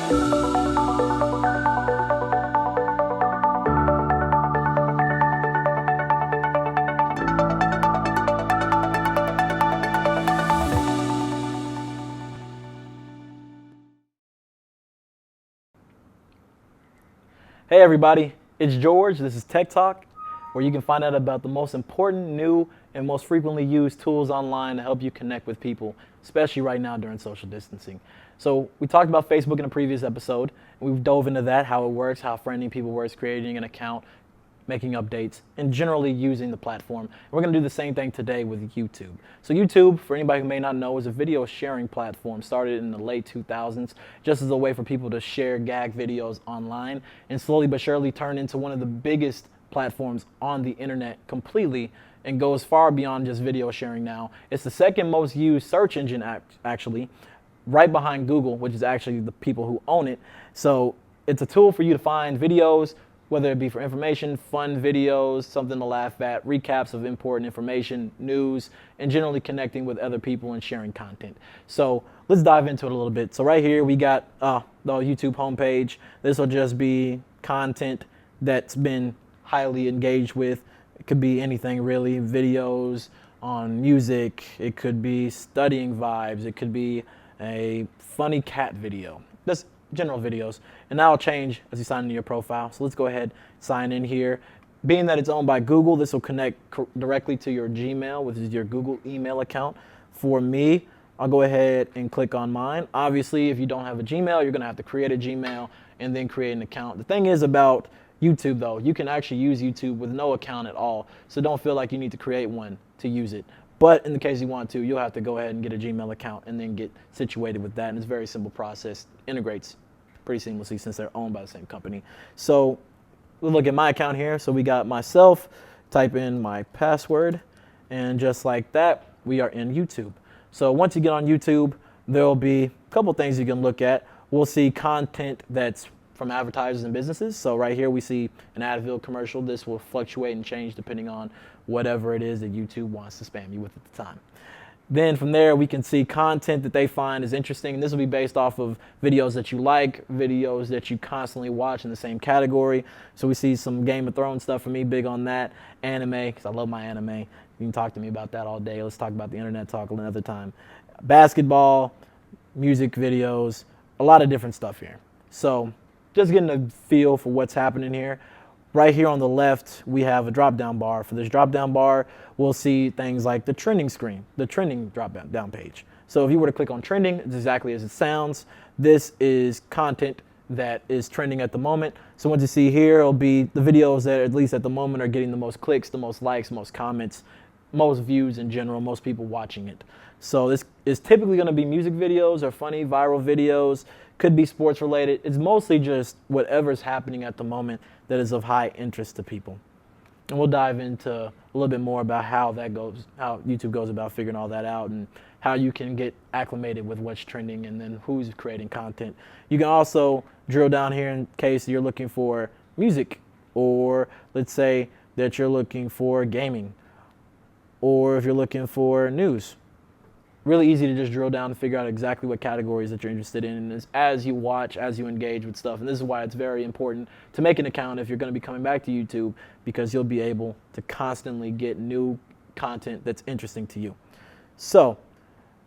Hey everybody, it's George. This is Tech Talk, where you can find out about the most important, new, and most frequently used tools online to help you connect with people, especially right now during social distancing. So we talked about Facebook in a previous episode, and we've dove into that, how it works, how friending people works, creating an account, making updates, and generally using the platform. And we're going to do the same thing today with YouTube. So YouTube, for anybody who may not know, is a video sharing platform started in the late 2000s just as a way for people to share gag videos online, and slowly but surely turned into one of the biggest platforms on the internet completely, and goes far beyond just video sharing now. It's the second most used search engine actually, right behind Google, which is actually the people who own it. So it's a tool for you to find videos, whether it be for information, fun videos, something to laugh at, recaps of important information, news, and generally connecting with other people and sharing content. So let's dive into it a little bit. So right here we got the YouTube homepage. This will just be content that's been highly engaged with. It could be anything really, videos on music, it could be studying vibes, it could be a funny cat video. That's general videos, and that'll change as you sign into your profile. So let's go ahead, sign in here. Being that it's owned by Google, this will connect directly to your Gmail, which is your Google email account. For me, I'll go ahead and click on mine. Obviously, if you don't have a Gmail, you're gonna have to create a Gmail and then create an account. The thing is about YouTube though, you can actually use YouTube with no account at all, so don't feel like you need to create one to use it. But in the case you want to, you'll have to go ahead and get a Gmail account and then get situated with that. And it's a very simple process. Integrates pretty seamlessly since they're owned by the same company. So we'll look at my account here. So we got myself, type in my password, and just like that, we are in YouTube. So once you get on YouTube, there'll be a couple things you can look at. We'll see content that's from advertisers and businesses. So right here we see an Advil commercial. This will fluctuate and change depending on whatever it is that YouTube wants to spam you with at the time. Then from there we can see content that they find is interesting, and this will be based off of videos that you like, videos that you constantly watch in the same category. So we see some Game of Thrones stuff for me, big on that. Anime, because I love my anime. You can talk to me about that all day. Let's talk about the internet talk another time. Basketball, music videos, a lot of different stuff here. So just getting a feel for what's happening here. Right here on the left, we have a drop-down bar. For this drop-down bar, we'll see things like the trending screen, the trending drop-down page. So if you were to click on trending, it's exactly as it sounds. This is content that is trending at the moment. So once you see here, it'll be the videos that at least at the moment are getting the most clicks, the most likes, most comments, most views in general, most people watching it. So this is typically going to be music videos or funny viral videos, could be sports related. It's mostly just whatever's happening at the moment that is of high interest to people. And we'll dive into a little bit more about how that goes, how YouTube goes about figuring all that out, and how you can get acclimated with what's trending and then who's creating content. You can also drill down here in case you're looking for music, or let's say that you're looking for gaming, or if you're looking for news. Really easy to just drill down and figure out exactly what categories that you're interested in, and as you watch, as you engage with stuff. And this is why it's very important to make an account if you're going to be coming back to YouTube, because you'll be able to constantly get new content that's interesting to you. So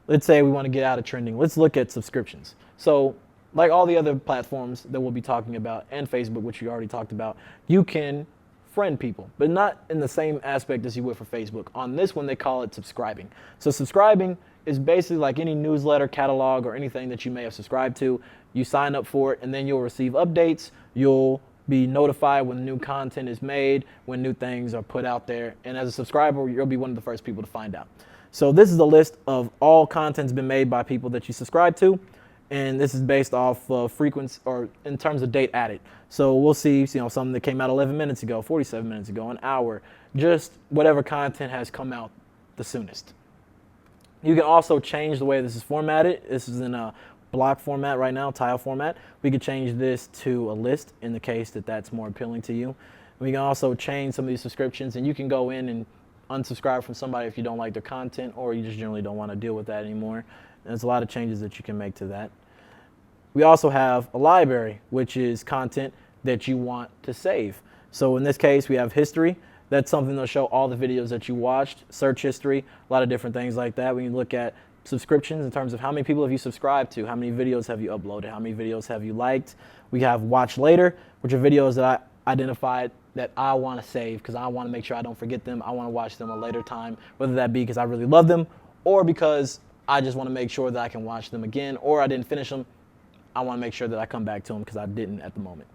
let's say we want to get out of trending. Let's look at subscriptions. So like all the other platforms that we'll be talking about, and Facebook, which we already talked about, you can friend people, but not in the same aspect as you would for Facebook. On this one, they call it subscribing. So subscribing is basically like any newsletter, catalog, or anything that you may have subscribed to. You sign up for it, and then you'll receive updates. You'll be notified when new content is made, when new things are put out there. And as a subscriber, you'll be one of the first people to find out. So this is a list of all content's been made by people that you subscribe to. And this is based off frequency, or in terms of date added. So we'll see, something that came out 11 minutes ago, 47 minutes ago, an hour, just whatever content has come out the soonest. You can also change the way this is formatted. This is in a block format right now, tile format. We could change this to a list in the case that that's more appealing to you. We can also change some of these subscriptions, and you can go in and unsubscribe from somebody if you don't like their content, or you just generally don't want to deal with that anymore. And there's a lot of changes that you can make to that. We also have a library, which is content that you want to save. So in this case, we have history. That's something that'll show all the videos that you watched, search history, a lot of different things like that. We can look at subscriptions in terms of how many people have you subscribed to, how many videos have you uploaded, how many videos have you liked. We have watch later, which are videos that I identified that I want to save because I want to make sure I don't forget them. I want to watch them a later time, whether that be because I really love them or because I just want to make sure that I can watch them again, or I didn't finish them. I want to make sure that I come back to them because I didn't at the moment.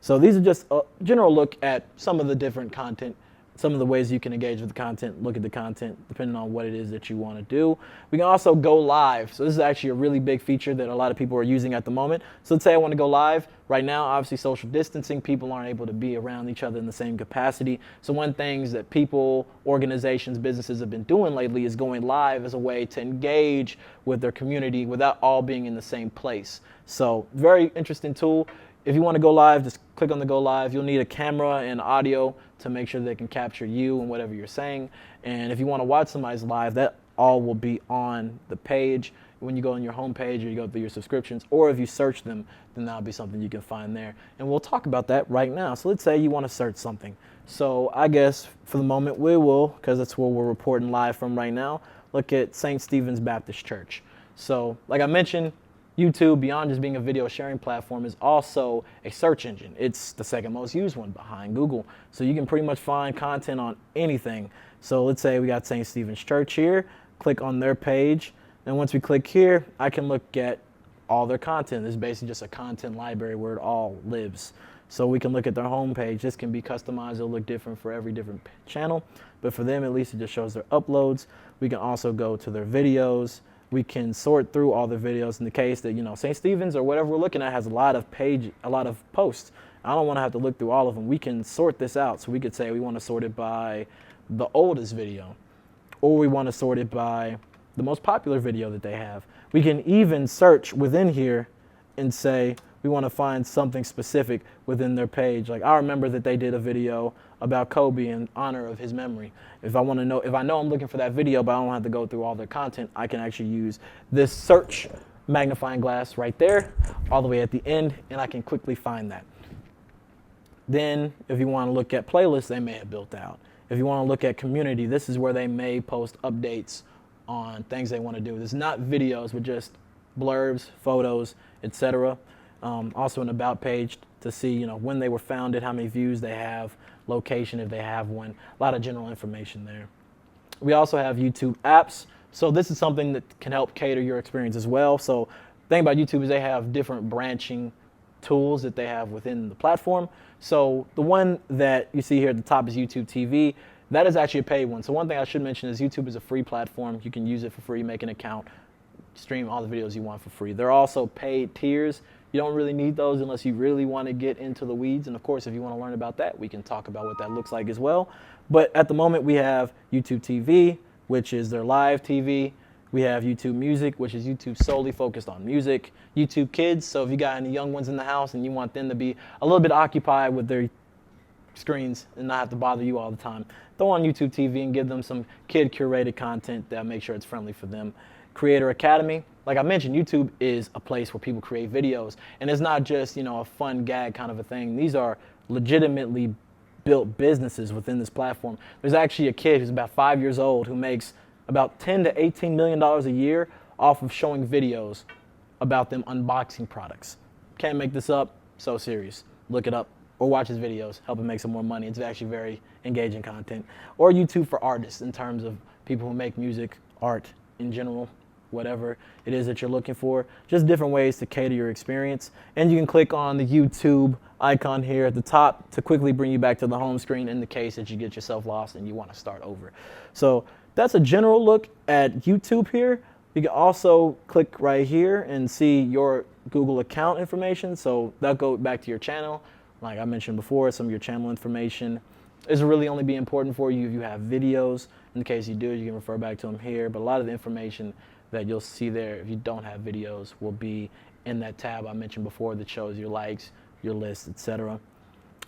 So these are just a general look at some of the different content, some of the ways you can engage with the content, look at the content, depending on what it is that you want to do. We can also go live. So this is actually a really big feature that a lot of people are using at the moment. So let's say I want to go live. Right now, obviously social distancing, people aren't able to be around each other in the same capacity. So one things that people, organizations, businesses have been doing lately is going live as a way to engage with their community without all being in the same place. So very interesting tool. If you want to go live, just click on the go live. You'll need a camera and audio to make sure they can capture you and whatever you're saying. And if you want to watch somebody's live, that all will be on the page when you go on your home page or you go through your subscriptions, or if you search them, then that'll be something you can find there. And we'll talk about that right now. So let's say you want to search something. So I guess for the moment we will, because that's where we're reporting live from right now, look at St. Stephen's Baptist Church. So like I mentioned, YouTube, beyond just being a video sharing platform, is also a search engine. It's the second most used one behind Google. So you can pretty much find content on anything. So let's say we got St. Stephen's Church here, click on their page. And once we click here, I can look at all their content. This is basically just a content library where it all lives. So we can look at their homepage. This can be customized. It'll look different for every different channel. But for them, at least it just shows their uploads. We can also go to their videos. We can sort through all the videos in the case that, St. Stephen's or whatever we're looking at has a lot of posts. I don't want to have to look through all of them. We can sort this out. So we could say we want to sort it by the oldest video, or we want to sort it by the most popular video that they have. We can even search within here and say we want to find something specific within their page. Like I remember that they did a video about Kobe in honor of his memory. If I know I'm looking for that video, but I don't have to go through all their content, I can actually use this search magnifying glass right there, all the way at the end, and I can quickly find that. Then if you want to look at playlists they may have built out. If you want to look at community, this is where they may post updates on things they want to do. It's not videos, but just blurbs, photos, etc. Also an about page to see, when they were founded, how many views they have, location if they have one, a lot of general information there. We also have YouTube apps. So this is something that can help cater your experience as well. So the thing about YouTube is they have different branching tools that they have within the platform. So the one that you see here at the top is YouTube TV. That is actually a paid one. So one thing I should mention is YouTube is a free platform. You can use it for free, make an account, stream all the videos you want for free. There are also paid tiers. You don't really need those unless you really want to get into the weeds. And of course, if you want to learn about that, we can talk about what that looks like as well. But at the moment, we have YouTube TV, which is their live TV. We have YouTube Music, which is YouTube solely focused on music. YouTube Kids, so if you got any young ones in the house and you want them to be a little bit occupied with their screens and not have to bother you all the time, throw on YouTube TV and give them some kid curated content that make sure it's friendly for them. Creator Academy, like I mentioned, YouTube is a place where people create videos, and it's not just a fun gag kind of a thing. These are legitimately built businesses within this platform. There's actually a kid who's about 5 years old who makes about $10 to $18 million a year off of showing videos about them unboxing products. Can't make this up, so serious. Look it up or watch his videos, help him make some more money. It's actually very engaging content. Or YouTube for artists in terms of people who make music, art in general, whatever it is that you're looking for. Just different ways to cater your experience. And you can click on the YouTube icon here at the top to quickly bring you back to the home screen in the case that you get yourself lost and you want to start over. So that's a general look at YouTube here. You can also click right here and see your Google account information. So that'll go back to your channel. Like I mentioned before, some of your channel information is really only be important for you if you have videos. In case you do, you can refer back to them here. But a lot of the information that you'll see there if you don't have videos will be in that tab I mentioned before that shows your likes, your lists, etc.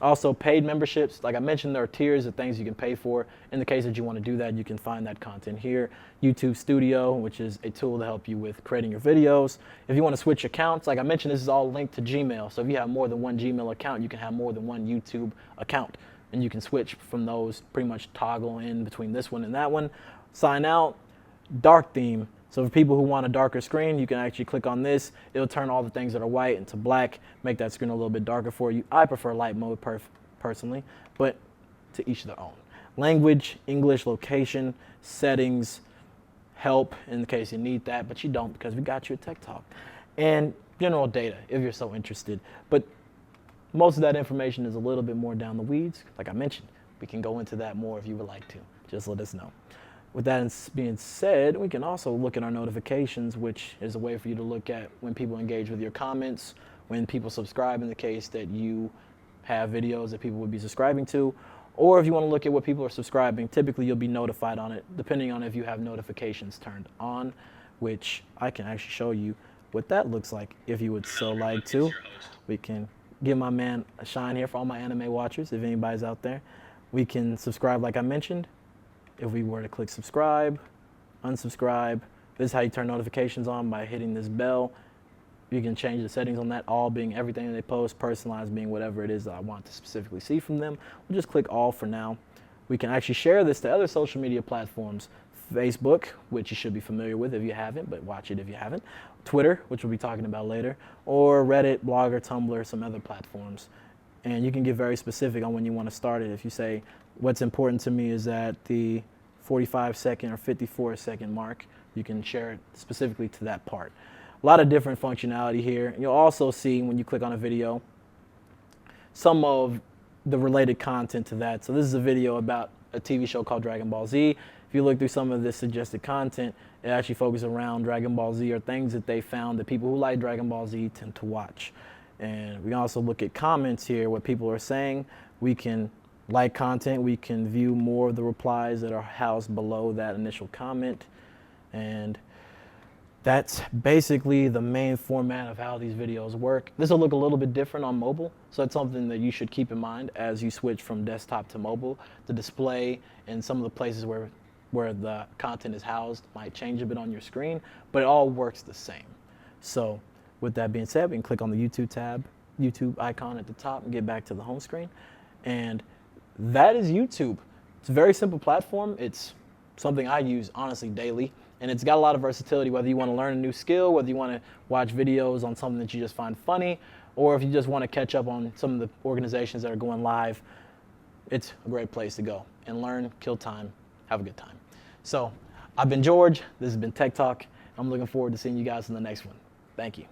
Also, paid memberships. Like I mentioned, there are tiers of things you can pay for. In the case that you want to do that, you can find that content here. YouTube Studio, which is a tool to help you with creating your videos. If you want to switch accounts, like I mentioned, this is all linked to Gmail. So if you have more than one Gmail account, you can have more than one YouTube account. And you can switch from those, pretty much toggle in between this one and that one. Sign out, dark theme. So for people who want a darker screen, you can actually click on this. It'll turn all the things that are white into black, make that screen a little bit darker for you. I prefer light mode personally, but to each their own. Language, English, location, settings, help in case you need that, but you don't because we got you at Tech Talk. And general data if you're so interested. But most of that information is a little bit more down the weeds. Like I mentioned, we can go into that more if you would like to. Just let us know. With that being said, we can also look at our notifications, which is a way for you to look at when people engage with your comments, when people subscribe in the case that you have videos that people would be subscribing to, or if you want to look at what people are subscribing, typically you'll be notified on it, depending on if you have notifications turned on, which I can actually show you what that looks like if you would so like to. We can give my man a shine here for all my anime watchers, if anybody's out there. We can subscribe like I mentioned. If we were to click subscribe, unsubscribe, this is how you turn notifications on by hitting this bell. You can change the settings on that, all being everything that they post, personalized being whatever it is that I want to specifically see from them. We'll just click all for now. We can actually share this to other social media platforms. Facebook, which you should be familiar with if you haven't, but watch it if you haven't. Twitter, which we'll be talking about later, or Reddit, Blogger, Tumblr, some other platforms. And you can get very specific on when you want to start it. If you say, what's important to me is at the 45-second or 54-second mark, you can share it specifically to that part. A lot of different functionality here. You'll also see when you click on a video, some of the related content to that. So this is a video about a TV show called Dragon Ball Z. If you look through some of this suggested content, it actually focuses around Dragon Ball Z or things that they found that people who like Dragon Ball Z tend to watch. And we can also look at comments here, what people are saying. We can like content, we can view more of the replies that are housed below that initial comment. And that's basically the main format of how these videos work. This will look a little bit different on mobile, so it's something that you should keep in mind as you switch from desktop to mobile. The display and some of the places where the content is housed might change a bit on your screen, but it all works the same. So with that being said, we can click on the YouTube tab, YouTube icon at the top, and get back to the home screen. And that is YouTube. It's a very simple platform. It's something I use honestly daily, and it's got a lot of versatility, whether you want to learn a new skill, whether you want to watch videos on something that you just find funny, or if you just want to catch up on some of the organizations that are going live. It's a great place to go and learn, kill time, have a good time. So I've been George. This has been Tech Talk. I'm looking forward to seeing you guys in the next one. Thank you.